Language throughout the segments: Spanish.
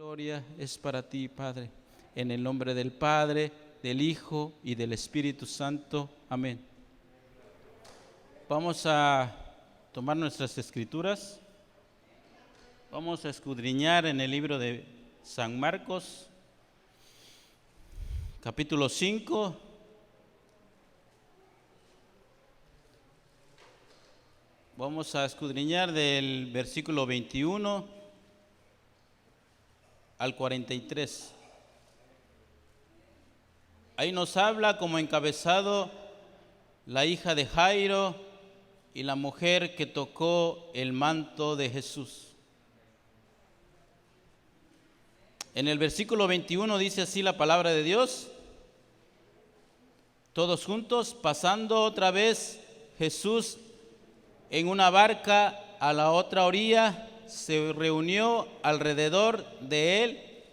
Gloria es para ti, Padre, en el nombre del Padre, del Hijo y del Espíritu Santo. Amén. Vamos a tomar nuestras escrituras. Vamos a escudriñar en el libro de San Marcos, capítulo 5. Vamos a escudriñar del versículo 21 al 43. Ahí nos habla como encabezado la hija de Jairo y la mujer que tocó el manto de Jesús. En el versículo 21 dice así la palabra de Dios. Todos juntos, pasando otra vez Jesús en una barca a la otra orilla, se reunió alrededor de él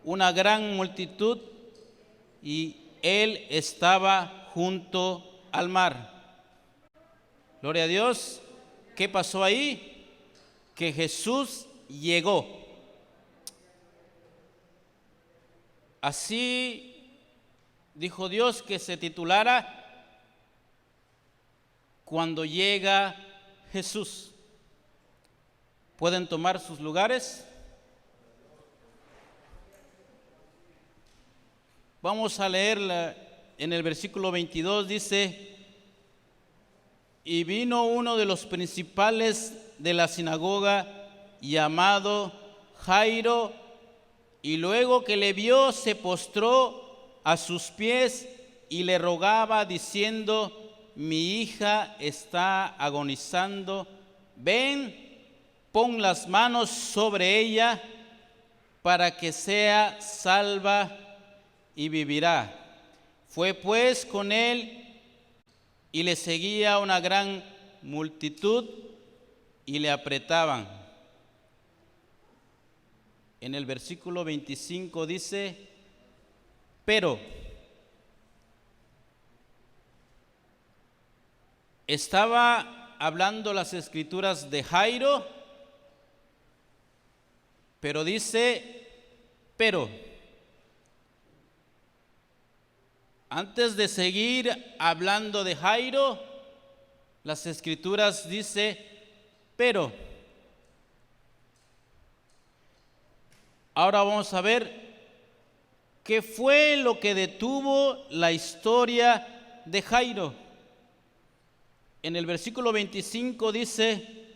una gran multitud y él estaba junto al mar. Gloria a Dios. ¿Qué pasó ahí? Que Jesús llegó. Así dijo Dios que se titulara Cuando llega Jesús. ¿Pueden tomar sus lugares? Vamos a leerla en el versículo 22, dice: y vino uno de los principales de la sinagoga, llamado Jairo, y luego que le vio, se postró a sus pies y le rogaba, diciendo: mi hija está agonizando, ven, pon las manos sobre ella para que sea salva y vivirá. Fue pues con él y le seguía una gran multitud y le apretaban. En el versículo 25 dice: pero estaba hablando las escrituras de Jairo, pero dice pero. Antes de seguir hablando de Jairo, las escrituras dice pero. Ahora vamos a ver qué fue lo que detuvo la historia de Jairo. En el versículo 25 dice: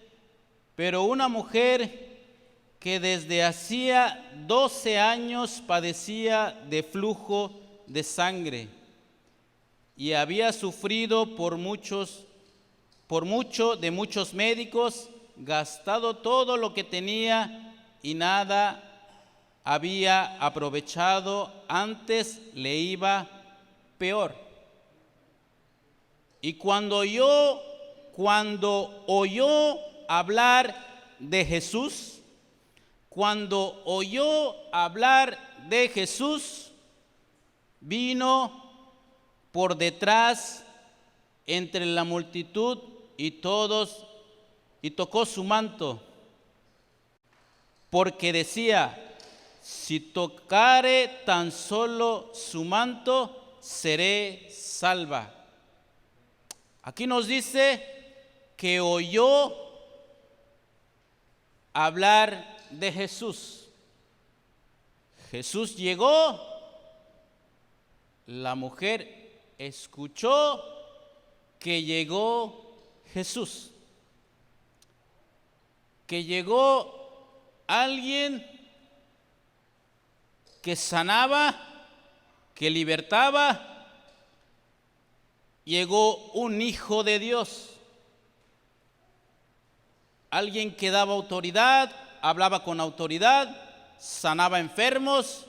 pero una mujer que desde hacía 12 años padecía de flujo de sangre y había sufrido por mucho de muchos médicos, gastado todo lo que tenía y nada había aprovechado, antes le iba peor. Y cuando oyó hablar de Jesús, vino por detrás entre la multitud y tocó su manto, porque decía: si tocare tan solo su manto, seré salva. Aquí nos dice que oyó hablar de Jesús. Jesús llegó, la mujer escuchó que llegó Jesús, que llegó alguien que sanaba, que libertaba. Llegó un hijo de Dios, alguien que daba autoridad, hablaba con autoridad, sanaba enfermos,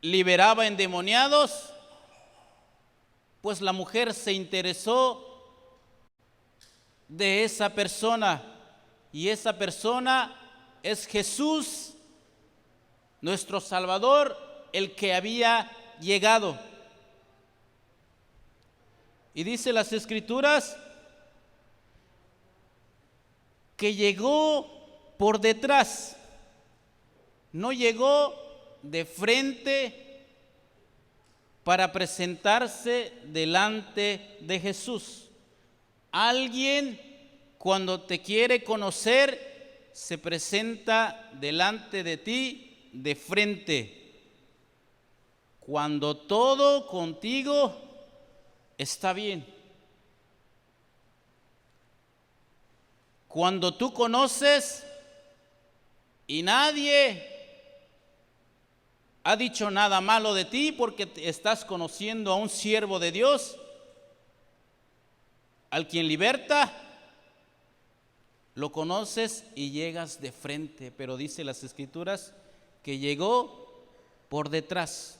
liberaba endemoniados. Pues la mujer se interesó de esa persona, y esa persona es Jesús, nuestro Salvador, el que había llegado. Y dice las escrituras que llegó por detrás. No llegó de frente para presentarse delante de Jesús. Alguien, cuando te quiere conocer, se presenta delante de ti de frente. Cuando todo contigo está bien. Cuando tú conoces y nadie ha dicho nada malo de ti porque estás conociendo a un siervo de Dios, al quien liberta, lo conoces y llegas de frente. Pero dice las Escrituras que llegó por detrás.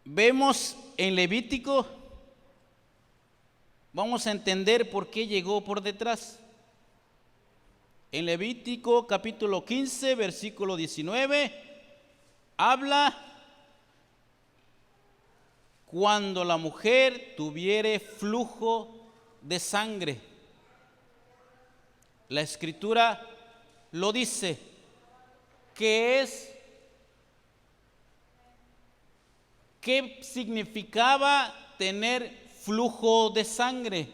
Vemos en Levítico, vamos a entender por qué llegó por detrás. En Levítico capítulo 15, versículo 19, habla cuando la mujer tuviere flujo de sangre. La Escritura lo dice, ¿qué significaba tener flujo de sangre?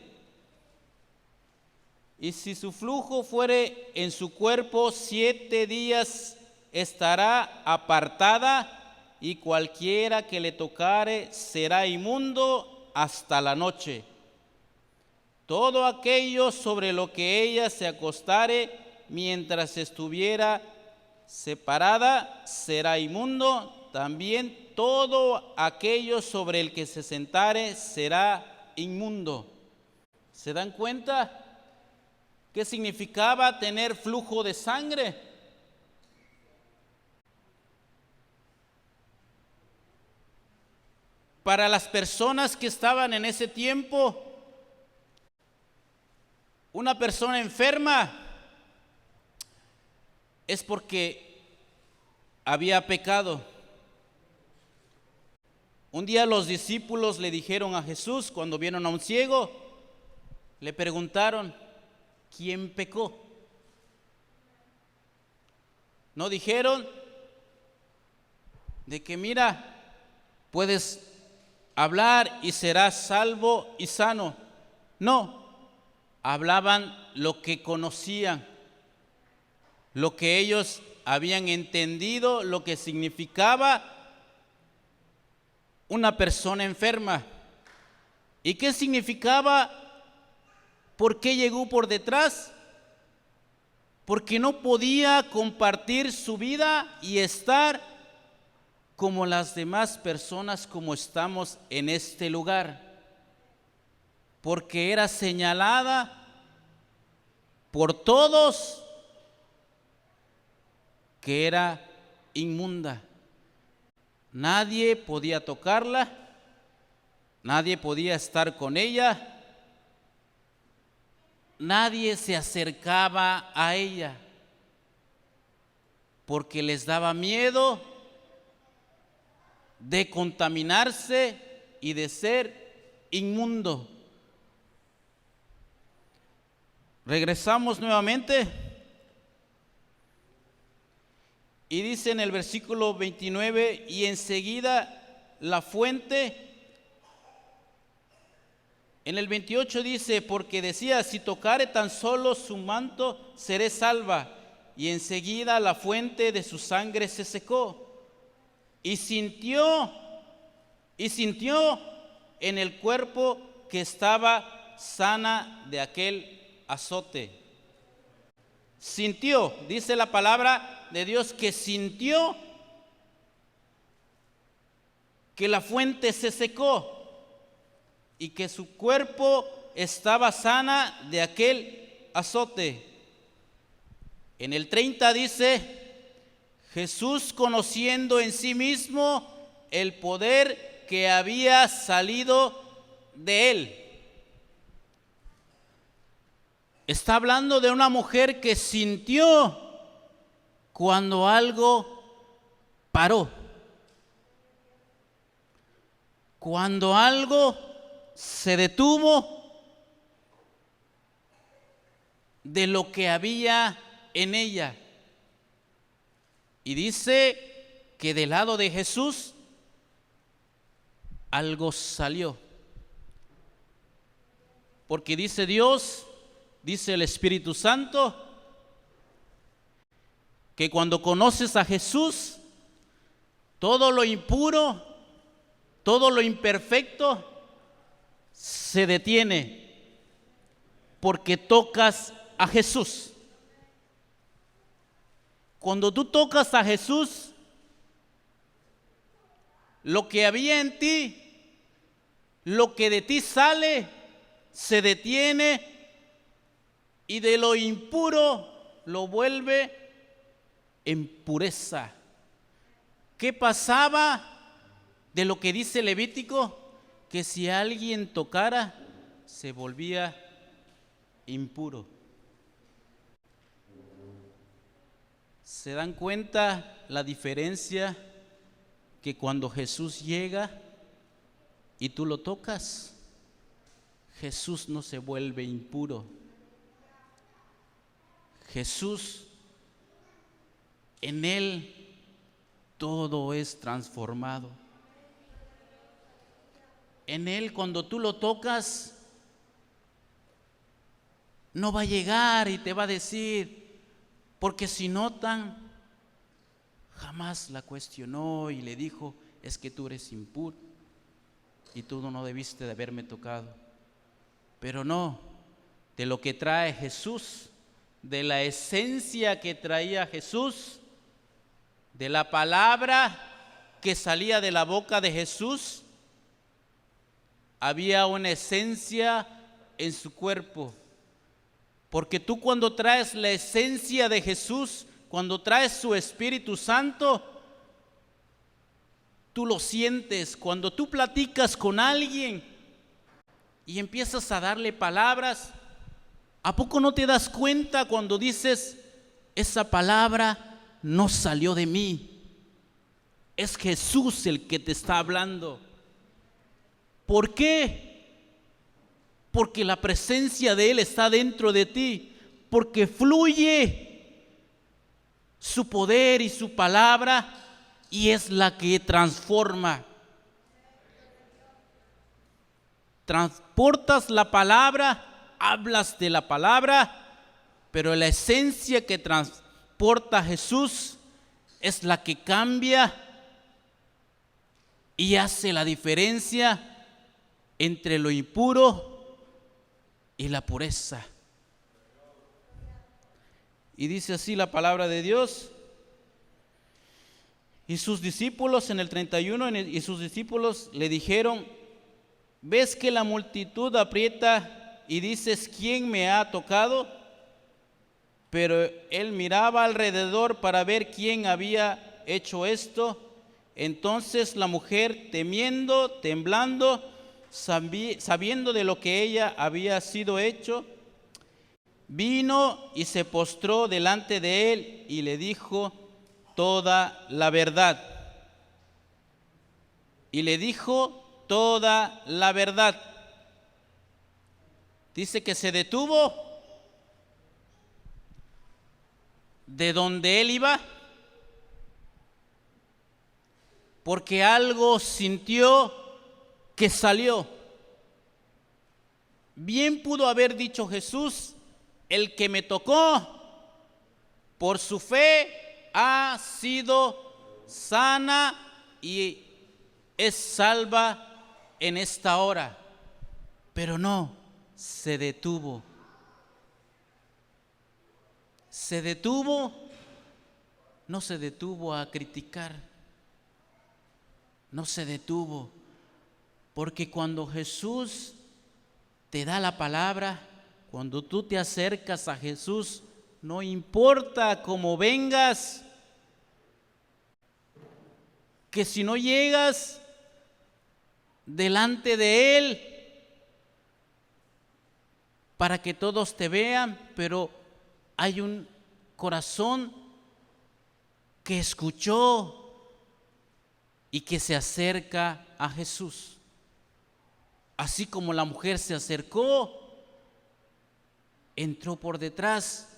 Y si su flujo fuere en su cuerpo 7 días, estará apartada, y cualquiera que le tocare será inmundo hasta la noche. Todo aquello sobre lo que ella se acostare mientras estuviera separada será inmundo. También todo aquello sobre el que se sentare será inmundo. ¿Se dan cuenta qué significaba tener flujo de sangre? Para las personas que estaban en ese tiempo, una persona enferma es porque había pecado. Un día los discípulos le dijeron a Jesús, cuando vieron a un ciego, le preguntaron, ¿quién pecó? No dijeron de que mira, puedes hablar y serás salvo y sano. No, hablaban lo que conocían, lo que ellos habían entendido, lo que significaba una persona enferma. ¿Y qué significaba? ¿Por qué llegó por detrás? Porque no podía compartir su vida y estar como las demás personas, como estamos en este lugar. Porque era señalada por todos que era inmunda. Nadie podía tocarla, nadie podía estar con ella, nadie se acercaba a ella, porque les daba miedo de contaminarse y de ser inmundo. Regresamos nuevamente y dice en el versículo 29, y enseguida la fuente. En el 28 dice, porque decía, si tocare tan solo su manto, seré salva. Y enseguida la fuente de su sangre se secó. Y sintió en el cuerpo que estaba sana de aquel azote. Sintió, dice la palabra de Dios, que sintió que la fuente se secó y que su cuerpo estaba sana de aquel azote. En el 30 dice, Jesús, conociendo en sí mismo el poder que había salido de él. Está hablando de una mujer que sintió cuando algo paró, cuando algo se detuvo de lo que había en ella. Y dice que del lado de Jesús algo salió. Porque dice Dios, dice el Espíritu Santo, que cuando conoces a Jesús, todo lo impuro, todo lo imperfecto se detiene porque tocas a Jesús. Cuando tú tocas a Jesús, lo que había en ti, lo que de ti sale, se detiene y de lo impuro lo vuelve en pureza. ¿Qué pasaba de lo que dice Levítico? Que si alguien tocara, se volvía impuro. ¿Se dan cuenta la diferencia? Que cuando Jesús llega y tú lo tocas, Jesús no se vuelve impuro. Jesús, en Él todo es transformado. En Él, cuando tú lo tocas, no va a llegar y te va a decir, porque si notan, jamás la cuestionó y le dijo, es que tú eres impuro y tú no debiste de haberme tocado. Pero no, de lo que trae Jesús, de la esencia que traía Jesús, de la palabra que salía de la boca de Jesús, había una esencia en su cuerpo. Porque tú cuando traes la esencia de Jesús, cuando traes su Espíritu Santo, tú lo sientes. Cuando tú platicas con alguien y empiezas a darle palabras, ¿a poco no te das cuenta cuando dices, esa palabra no salió de mí? Es Jesús el que te está hablando. ¿Por qué? Porque la presencia de Él está dentro de ti, porque fluye su poder y su palabra y es la que transforma. Transportas la palabra, hablas de la palabra, pero la esencia que transporta Jesús es la que cambia y hace la diferencia entre lo impuro y la pureza. Y dice así la palabra de Dios. Y sus discípulos en el 31, y sus discípulos le dijeron, ¿ves que la multitud aprieta y dices, ¿quién me ha tocado? Pero él miraba alrededor para ver quién había hecho esto. Entonces la mujer, temiendo, temblando, sabiendo de lo que ella había sido hecho, vino y se postró delante de él y le dijo toda la verdad. Y le dijo toda la verdad. Dice que se detuvo de donde él iba, porque algo sintió que salió. Bien pudo haber dicho Jesús, el que me tocó, por su fe ha sido sana y es salva en esta hora. Pero no, se detuvo. Se detuvo, no se detuvo a criticar, no se detuvo, porque cuando Jesús te da la palabra, cuando tú te acercas a Jesús, no importa cómo vengas, que si no llegas delante de Él para que todos te vean, pero hay un corazón que escuchó y que se acerca a Jesús. Así como la mujer se acercó, entró por detrás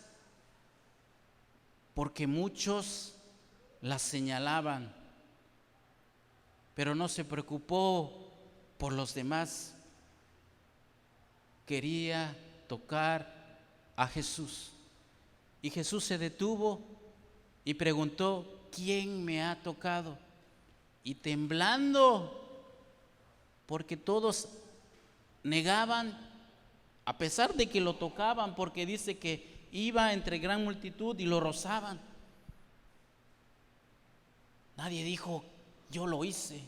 porque muchos la señalaban, pero no se preocupó por los demás. Quería tocar a Jesús. Y Jesús se detuvo y preguntó: ¿quién me ha tocado? Y temblando, porque todos negaban, a pesar de que lo tocaban, porque dice que iba entre gran multitud y lo rozaban. Nadie dijo: yo lo hice.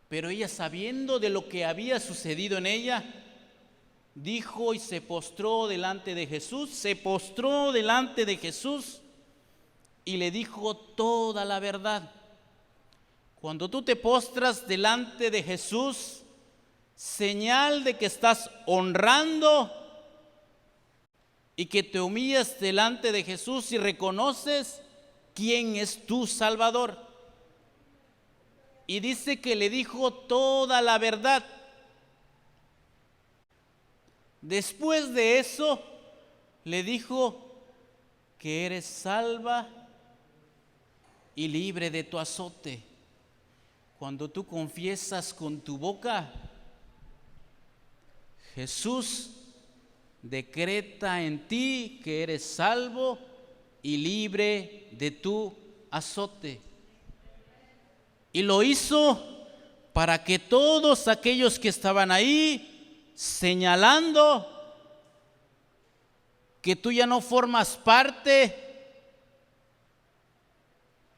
Pero ella, sabiendo de lo que había sucedido en ella, dijo y se postró delante de Jesús, y le dijo toda la verdad. Cuando tú te postras delante de Jesús, señal de que estás honrando y que te humillas delante de Jesús y reconoces quién es tu Salvador. Y dice que le dijo toda la verdad. Después de eso, le dijo que eres salva y libre de tu azote. Cuando tú confiesas con tu boca, Jesús decreta en ti que eres salvo y libre de tu azote. Y lo hizo para que todos aquellos que estaban ahí señalando que tú ya no formas parte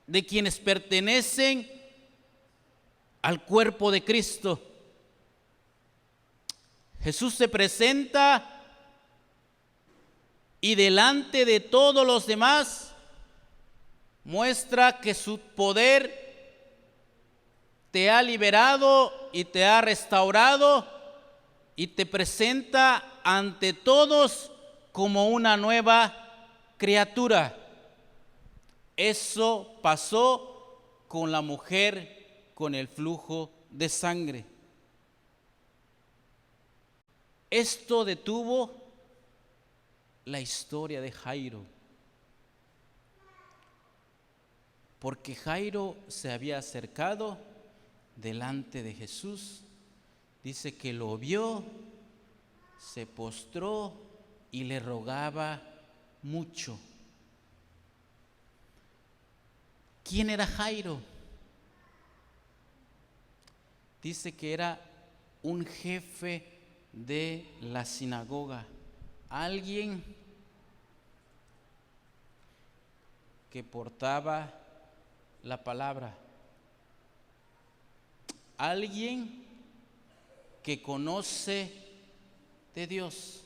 de quienes pertenecen al cuerpo de Cristo. Jesús se presenta y delante de todos los demás muestra que su poder te ha liberado y te ha restaurado y te presenta ante todos como una nueva criatura. Eso pasó con la mujer con el flujo de sangre. Esto detuvo la historia de Jairo, porque Jairo se había acercado delante de Jesús. Dice que lo vio, se postró y le rogaba mucho. ¿Quién era Jairo? Dice que era un jefe de la sinagoga, alguien que portaba la palabra, alguien que conoce de Dios,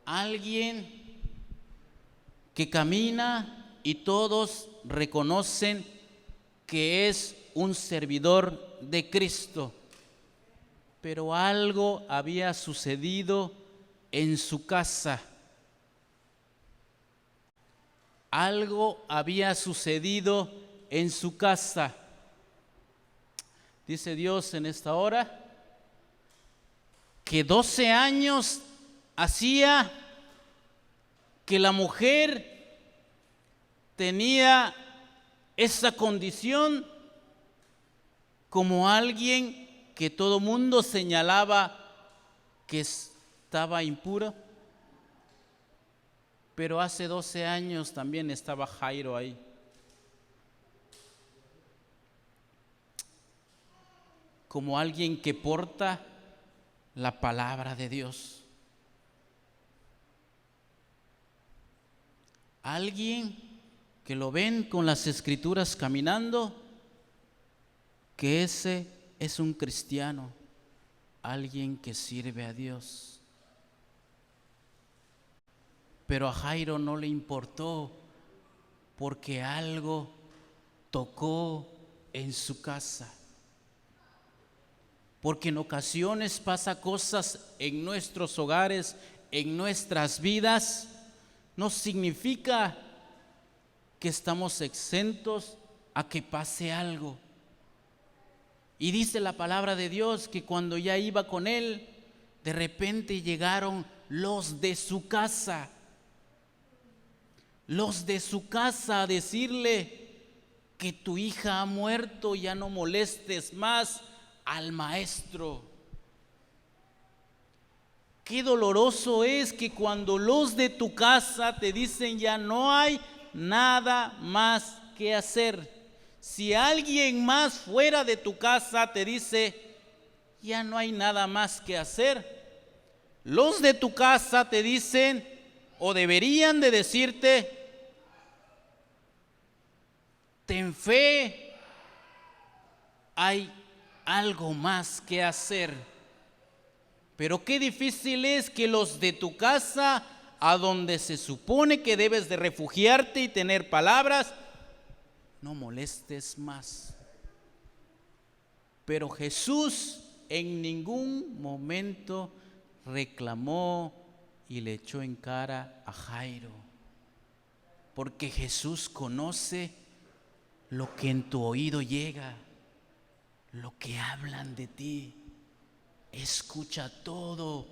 alguien que camina y todos reconocen que es un servidor de Cristo. Pero algo había sucedido en su casa. Algo había sucedido en su casa. Dice Dios en esta hora que 12 años hacía que la mujer tenía esa condición como alguien que todo mundo señalaba que estaba impuro. Pero hace 12 años también estaba Jairo ahí. Como alguien que porta la palabra de Dios. Alguien que lo ven con las escrituras caminando, que ese es un cristiano, alguien que sirve a Dios. Pero a Jairo no le importó, porque algo tocó en su casa. Porque en ocasiones pasa cosas en nuestros hogares, en nuestras vidas. No significa que estamos exentos a que pase algo. Y dice la palabra de Dios que cuando ya iba con él, de repente llegaron los de su casa los de su casa a decirle que tu hija ha muerto, ya no molestes más al maestro. Qué doloroso es que cuando los de tu casa te dicen ya no hay nada más que hacer. Si alguien más fuera de tu casa te dice ya no hay nada más que hacer, los de tu casa te dicen o deberían de decirte: ten fe, hay algo más que hacer. Pero qué difícil es que los de tu casa, a donde se supone que debes de refugiarte y tener palabras, no molestes más. Pero Jesús en ningún momento reclamó y le echó en cara a Jairo, porque Jesús conoce lo que en tu oído llega, lo que hablan de ti. Escucha todo,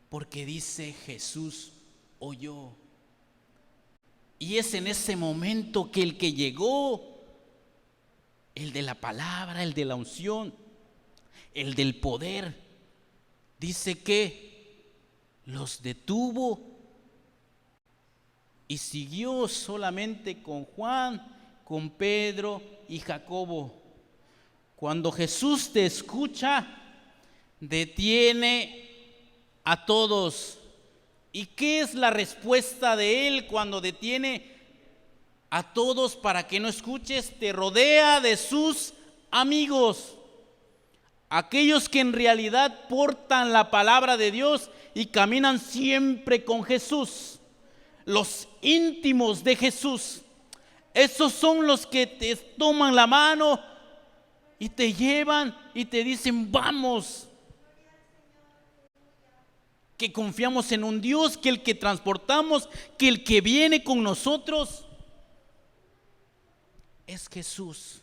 porque dice Jesús oyó. Y es en ese momento que el que llegó, el de la palabra, el de la unción, el del poder, dice que los detuvo y siguió solamente con Juan, con Pedro y Jacobo. Cuando Jesús te escucha, detiene a todos. ¿Y qué es la respuesta de Él cuando detiene a todos para que no escuches? Te rodea de sus amigos, aquellos que en realidad portan la palabra de Dios y caminan siempre con Jesús, los íntimos de Jesús. Esos son los que te toman la mano y te llevan y te dicen vamos, que confiamos en un Dios, que el que transportamos, que el que viene con nosotros es Jesús.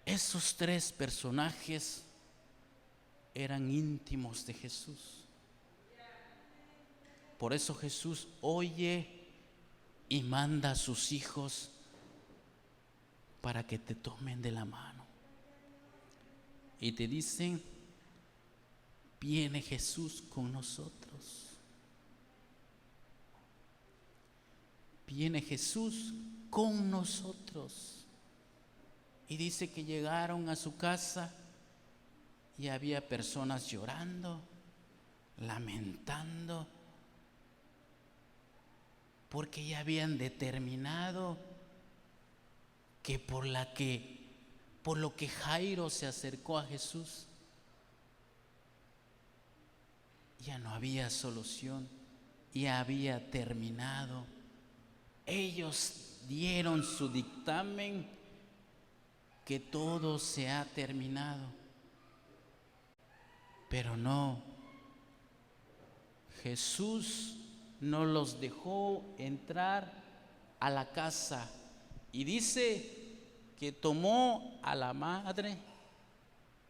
Esos tres personajes eran íntimos de Jesús. Por eso Jesús oye y manda a sus hijos para que te tomen de la mano y te dicen: viene Jesús con nosotros. Viene Jesús con nosotros. Y dice que llegaron a su casa y había personas llorando, lamentando, porque ya habían determinado que por lo que Jairo se acercó a Jesús, ya no había solución, ya había terminado. Ellos dieron su dictamen que todo se ha terminado, pero no, Jesús no los dejó entrar a la casa y dice que tomó a la madre,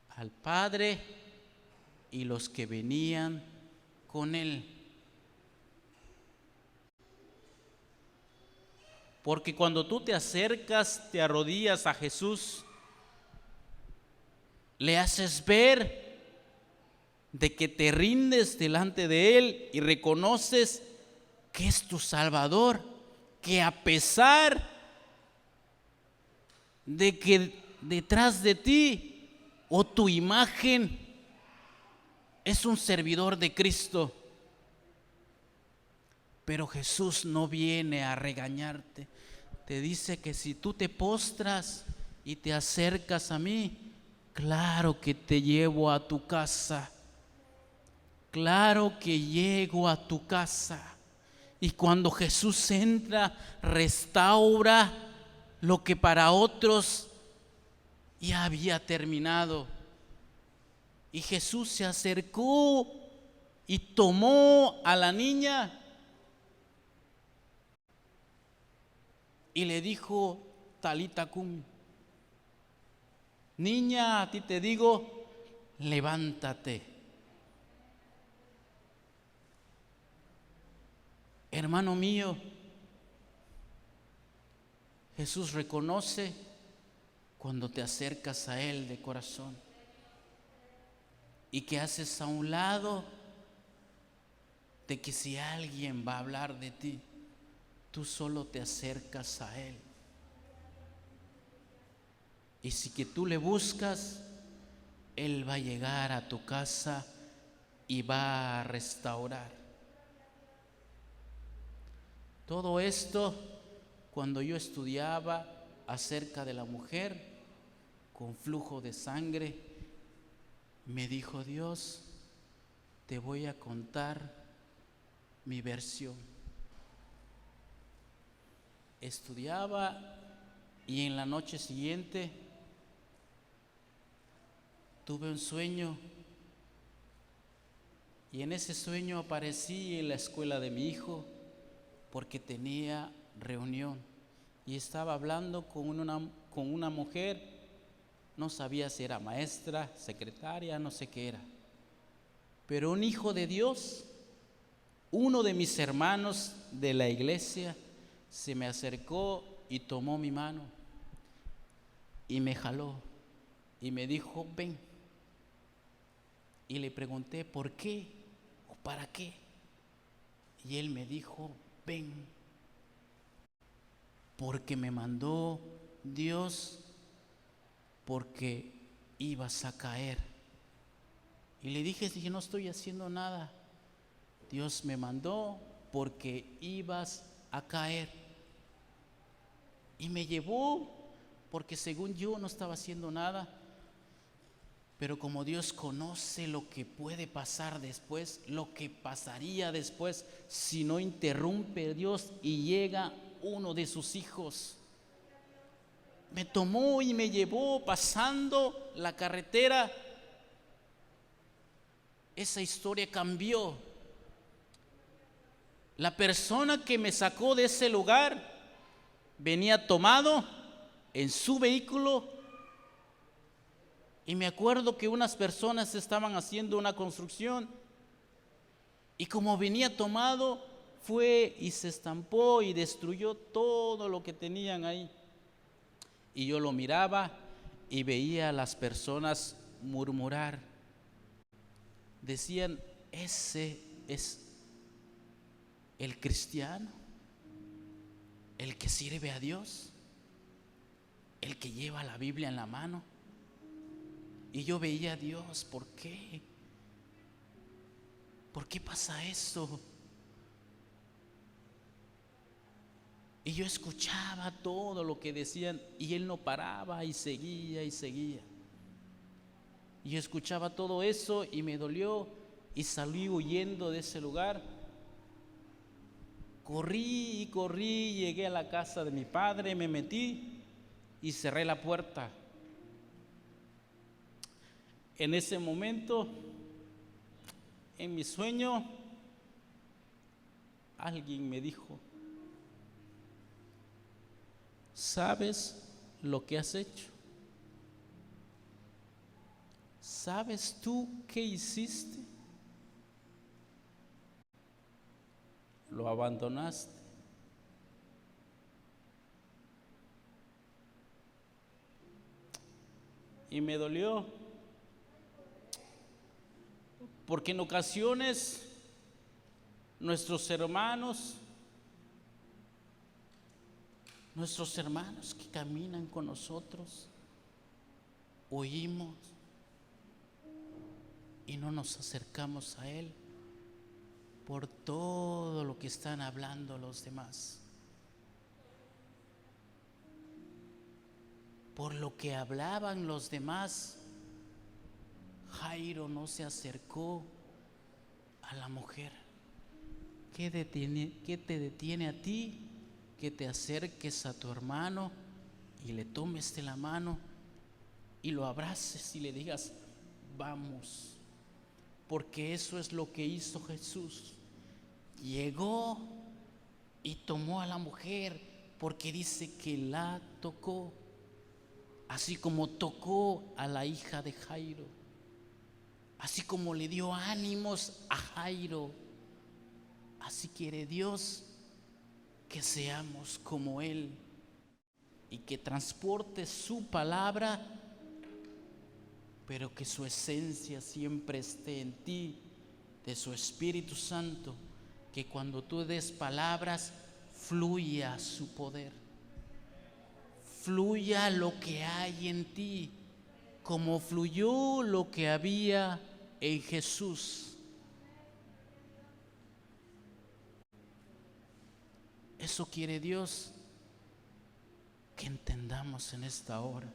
al padre y los que venían con él. Porque cuando tú te acercas, te arrodillas a Jesús, le haces ver de que te rindes delante de Él y reconoces que es tu Salvador, que a pesar de que detrás de ti o tu imagen es un servidor de Cristo, pero Jesús no viene a regañarte. Te dice que si tú te postras y te acercas a mí, claro que te llevo a tu casa. Claro que llego a tu casa. Y cuando Jesús entra, restaura lo que para otros ya había terminado. Y Jesús se acercó y tomó a la niña y le dijo: Talita cum, niña, a ti te digo, levántate. Hermano mío, Jesús reconoce cuando te acercas a Él de corazón y que haces a un lado de que si alguien va a hablar de ti, tú solo te acercas a Él. Y si que tú le buscas, Él va a llegar a tu casa y va a restaurar. Todo esto, cuando yo estudiaba acerca de la mujer con flujo de sangre, me dijo Dios, te voy a contar mi versión. Estudiaba y en la noche siguiente tuve un sueño y en ese sueño aparecí en la escuela de mi hijo porque tenía reunión y estaba hablando con una mujer, no sabía si era maestra, secretaria, no sé qué era, pero un hijo de Dios, uno de mis hermanos de la iglesia, se me acercó y tomó mi mano y me jaló y me dijo, ven. Y le pregunté, ¿por qué? ¿O para qué? Y él me dijo, ven, porque me mandó Dios, porque ibas a caer. Y le dije, si no estoy haciendo nada, Dios me mandó porque ibas a caer. Y me llevó, porque según yo no estaba haciendo nada. Pero como Dios conoce lo que puede pasar después, lo que pasaría después, si no interrumpe Dios y llega uno de sus hijos. Me tomó y me llevó pasando la carretera. Esa historia cambió. La persona que me sacó de ese lugar venía tomado en su vehículo. Y me acuerdo que unas personas estaban haciendo una construcción y como venía tomado, fue y se estampó y destruyó todo lo que tenían ahí. Y yo lo miraba y veía a las personas murmurar. Decían, ese es el cristiano, el que sirve a Dios, el que lleva la Biblia en la mano. Y yo veía a Dios, ¿por qué? ¿Por qué pasa eso? Y yo escuchaba todo lo que decían y él no paraba y seguía y seguía. Y yo escuchaba todo eso y me dolió y salí huyendo de ese lugar. Corrí y corrí, llegué a la casa de mi padre, me metí y cerré la puerta. En ese momento, en mi sueño, alguien me dijo, ¿sabes lo que has hecho? ¿Sabes tú qué hiciste? Lo abandonaste. Y me dolió. Porque en ocasiones nuestros hermanos que caminan con nosotros, oímos y no nos acercamos a Él por todo lo que están hablando los demás, por lo que hablaban los demás. Jairo no se acercó a la mujer. ¿Qué te detiene a ti que te acerques a tu hermano y le tomes de la mano y lo abraces y le digas, vamos? Porque eso es lo que hizo Jesús. Llegó y tomó a la mujer porque dice que la tocó, así como tocó a la hija de Jairo. Así como le dio ánimos a Jairo, Así quiere Dios que seamos como Él y que transporte su palabra, pero que su esencia siempre esté en ti, de su Espíritu Santo, que cuando tú des palabras fluya su poder, fluya lo que hay en ti, como fluyó lo que había en Jesús. Eso quiere Dios que entendamos en esta hora.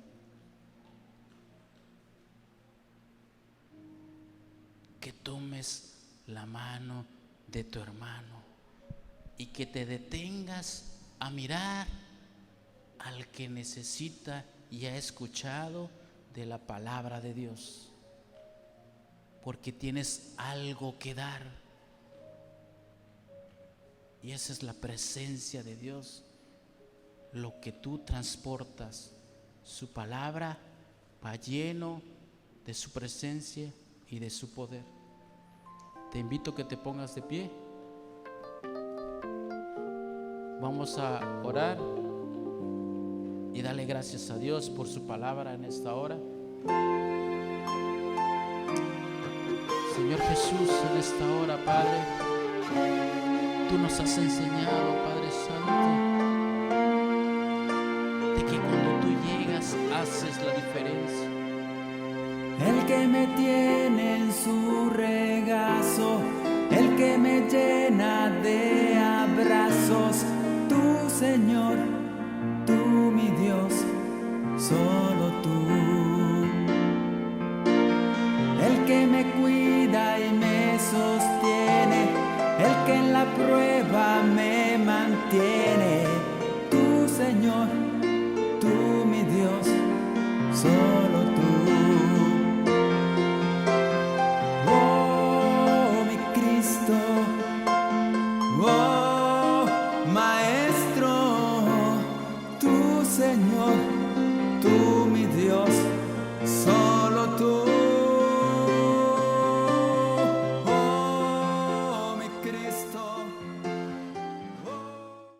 Que tomes la mano de tu hermano y que te detengas a mirar al que necesita y ha escuchado de la palabra de Dios, porque tienes algo que dar, y esa es la presencia de Dios. Lo que tú transportas, su palabra va lleno de su presencia y de su poder. Te invito a que te pongas de pie. Vamos a orar y darle gracias a Dios por su palabra en esta hora. Señor Jesús, en esta hora, Padre, tú nos has enseñado, Padre Santo, de que cuando tú llegas haces la diferencia. El que me tiene en su regazo, el que me llena de abrazos, tú, Señor, tú, mi Dios, solo tú. El que me cuida y me sostiene, el que en la prueba me mantiene, tú, Señor, tú, mi Dios, solo tú. Oh, mi Cristo, oh.